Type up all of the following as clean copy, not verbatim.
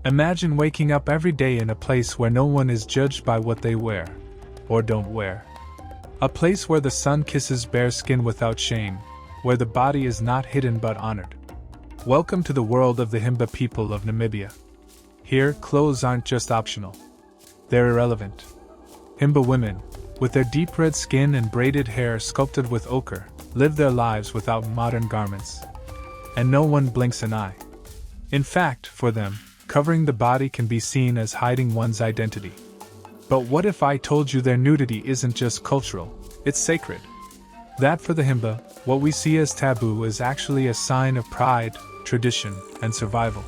Imagine waking up every day in a place where no one is judged by what they wear, or don't wear. A place where the sun kisses bare skin without shame, where the body is not hidden but honored. Welcome to the world of the Himba people of Namibia. Here, clothes aren't just optional. They're irrelevant. Himba women, with their deep red skin and braided hair sculpted with ochre, live their lives without modern garments. And no one blinks an eye. In fact, for them, covering the body can be seen as hiding one's identity. But what if I told you their nudity isn't just cultural, it's sacred? That for the Himba, what we see as taboo is actually a sign of pride, tradition, and survival.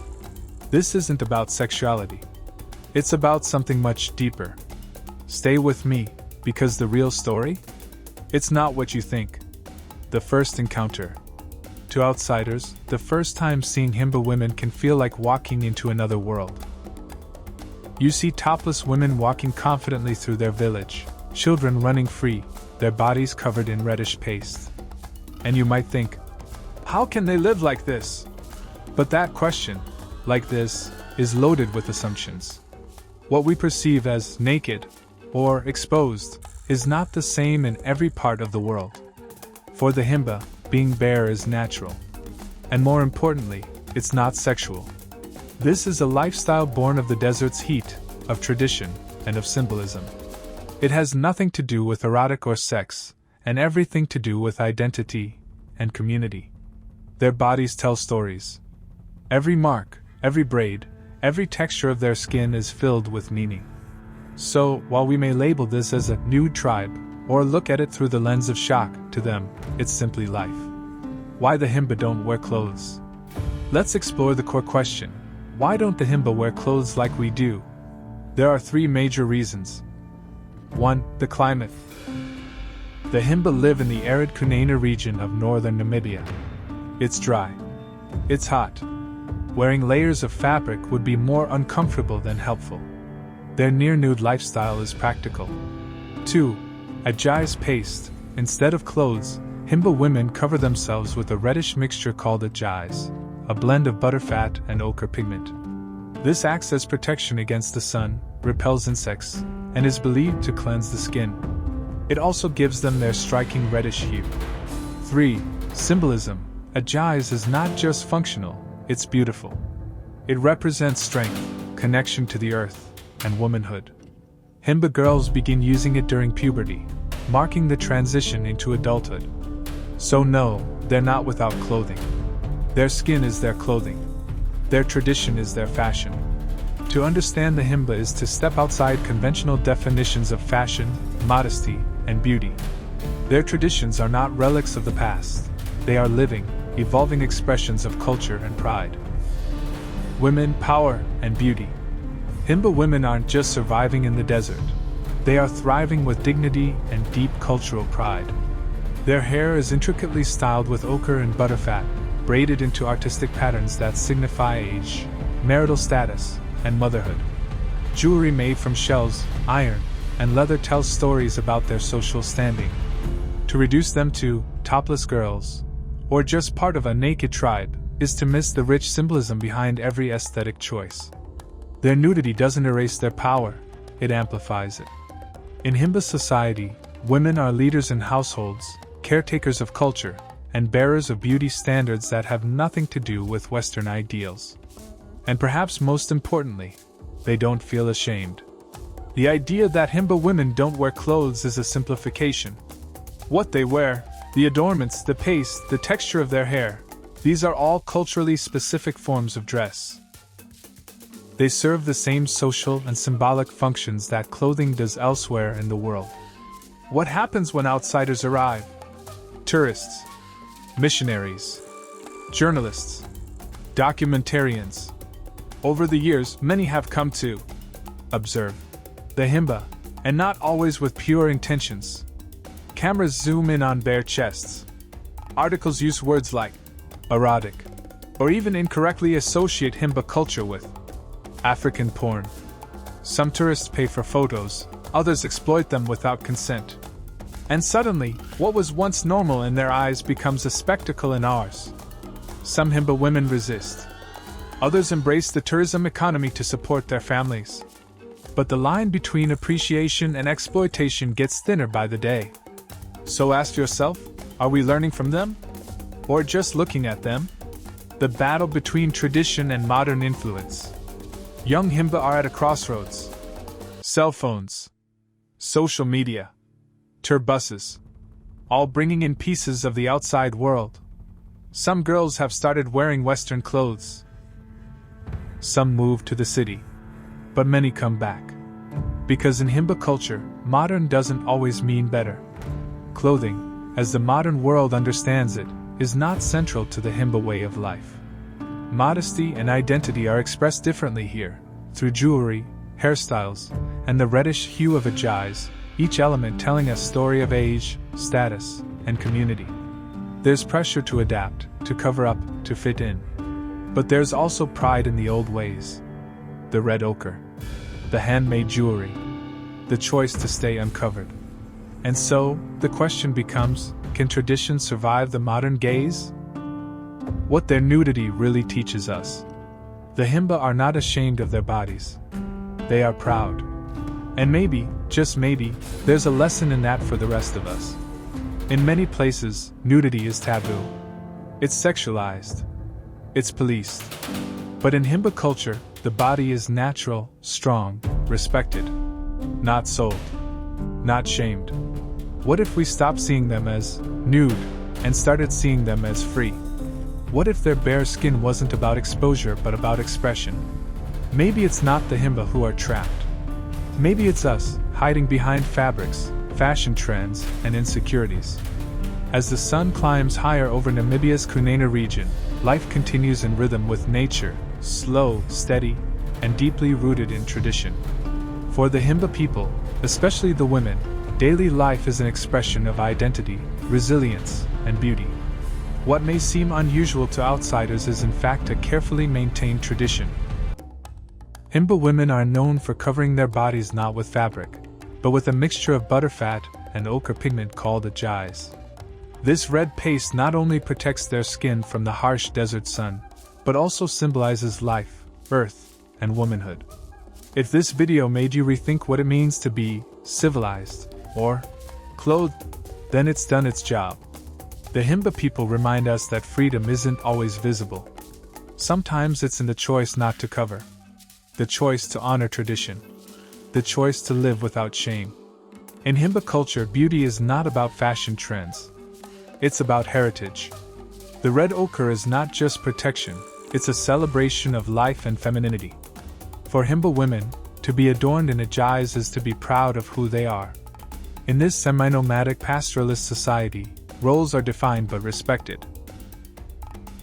This isn't about sexuality. It's about something much deeper. Stay with me, because the real story? It's not what you think. The first encounter. To outsiders, the first time seeing Himba women can feel like walking into another world. You see topless women walking confidently through their village, children running free, their bodies covered in reddish paste. And you might think, how can they live like this? But that question, like this, is loaded with assumptions. What we perceive as naked or exposed is not the same in every part of the world. For the Himba, being bare is natural. And more importantly, it's not sexual. This is a lifestyle born of the desert's heat, of tradition, and of symbolism. It has nothing to do with erotic or sex, and everything to do with identity and community. Their bodies tell stories. Every mark, every braid, every texture of their skin is filled with meaning. So, while we may label this as a nude tribe, or look at it through the lens of shock, to them, it's simply life. Why the Himba don't wear clothes? Let's explore the core question. Why don't the Himba wear clothes like we do? There are three major reasons. 1. The climate. The Himba live in the arid Kunene region of northern Namibia. It's dry. It's hot. Wearing layers of fabric would be more uncomfortable than helpful. Their near-nude lifestyle is practical. 2. Ajai's paste. Instead of clothes, Himba women cover themselves with a reddish mixture called ajais, a blend of butterfat and ochre pigment. This acts as protection against the sun, repels insects, and is believed to cleanse the skin. It also gives them their striking reddish hue. 3. Symbolism. Ajais is not just functional, it's beautiful. It represents strength, connection to the earth, and womanhood. Himba girls begin using it during puberty, marking the transition into adulthood. So no, they're not without clothing. Their skin is their clothing. Their tradition is their fashion. To understand the Himba is to step outside conventional definitions of fashion, modesty, and beauty. Their traditions are not relics of the past. They are living, evolving expressions of culture and pride. Women, power, and beauty. Himba women aren't just surviving in the desert. They are thriving with dignity and deep cultural pride. Their hair is intricately styled with ochre and butterfat, braided into artistic patterns that signify age, marital status, and motherhood. Jewelry made from shells, iron, and leather tells stories about their social standing. To reduce them to topless girls, or just part of a naked tribe, is to miss the rich symbolism behind every aesthetic choice. Their nudity doesn't erase their power, it amplifies it. In Himba society, women are leaders in households, caretakers of culture, and bearers of beauty standards that have nothing to do with Western ideals. And perhaps most importantly, they don't feel ashamed. The idea that Himba women don't wear clothes is a simplification. What they wear, the adornments, the paste, the texture of their hair, these are all culturally specific forms of dress. They serve the same social and symbolic functions that clothing does elsewhere in the world. What happens when outsiders arrive? Tourists, missionaries, journalists, documentarians. Over the years, many have come to observe the Himba, and not always with pure intentions. Cameras zoom in on bare chests. Articles use words like erotic, or even incorrectly associate Himba culture with African porn. Some tourists pay for photos, others exploit them without consent. And suddenly, what was once normal in their eyes becomes a spectacle in ours. Some Himba women resist. Others embrace the tourism economy to support their families. But the line between appreciation and exploitation gets thinner by the day. So ask yourself, are we learning from them? Or just looking at them? The battle between tradition and modern influence. Young Himba are at a crossroads. Cell phones, social media, tour buses, all bringing in pieces of the outside world. Some girls have started wearing Western clothes. Some move to the city, but many come back. Because in Himba culture, modern doesn't always mean better. Clothing, as the modern world understands it, is not central to the Himba way of life. Modesty and identity are expressed differently here, through jewelry, hairstyles, and the reddish hue of ajais, each element telling a story of age, status, and community. There's pressure to adapt, to cover up, to fit in. But there's also pride in the old ways. The red ochre, the handmade jewelry, the choice to stay uncovered. And so, the question becomes, can tradition survive the modern gaze? What their nudity really teaches us. The Himba are not ashamed of their bodies. They are proud. And maybe, just maybe, there's a lesson in that for the rest of us. In many places, nudity is taboo. It's sexualized. It's policed. But in Himba culture, the body is natural, strong, respected. Not sold. Not shamed. What if we stopped seeing them as nude and started seeing them as free? What if their bare skin wasn't about exposure but about expression? Maybe it's not the Himba who are trapped. Maybe it's us, hiding behind fabrics, fashion trends, and insecurities. As the sun climbs higher over Namibia's Kunene region, life continues in rhythm with nature, slow, steady, and deeply rooted in tradition. For the Himba people, especially the women, daily life is an expression of identity, resilience, and beauty. What may seem unusual to outsiders is in fact a carefully maintained tradition. Himba women are known for covering their bodies not with fabric, but with a mixture of butterfat and ochre pigment called ajais. This red paste not only protects their skin from the harsh desert sun, but also symbolizes life, earth, and womanhood. If this video made you rethink what it means to be civilized or clothed, then it's done its job. The Himba people remind us that freedom isn't always visible. Sometimes it's in the choice not to cover, the choice to honor tradition, the choice to live without shame. In Himba culture, beauty is not about fashion trends. It's about heritage. The red ochre is not just protection, it's a celebration of life and femininity. For Himba women, to be adorned in ajais is to be proud of who they are. In this semi-nomadic pastoralist society, roles are defined but respected.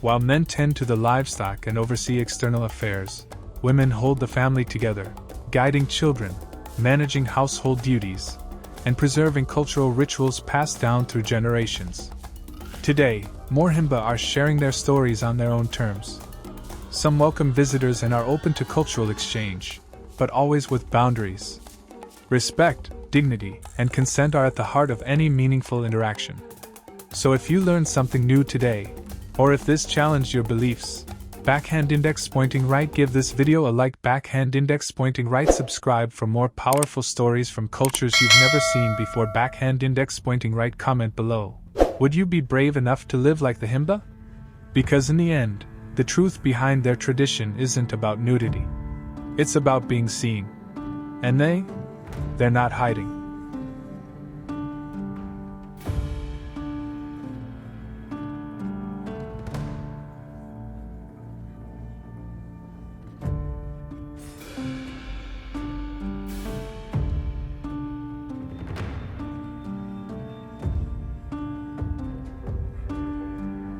While men tend to the livestock and oversee external affairs, women hold the family together, guiding children, managing household duties, and preserving cultural rituals passed down through generations. Today, more Himba are sharing their stories on their own terms. Some welcome visitors and are open to cultural exchange, but always with boundaries. Respect, dignity, and consent are at the heart of any meaningful interaction. So if you learned something new today, or if this challenged your beliefs, backhand index pointing right, give this video a like, backhand index pointing right, subscribe for more powerful stories from cultures you've never seen before, backhand index pointing right, comment below. Would you be brave enough to live like the Himba? Because in the end, the truth behind their tradition isn't about nudity. It's about being seen. And they're not hiding.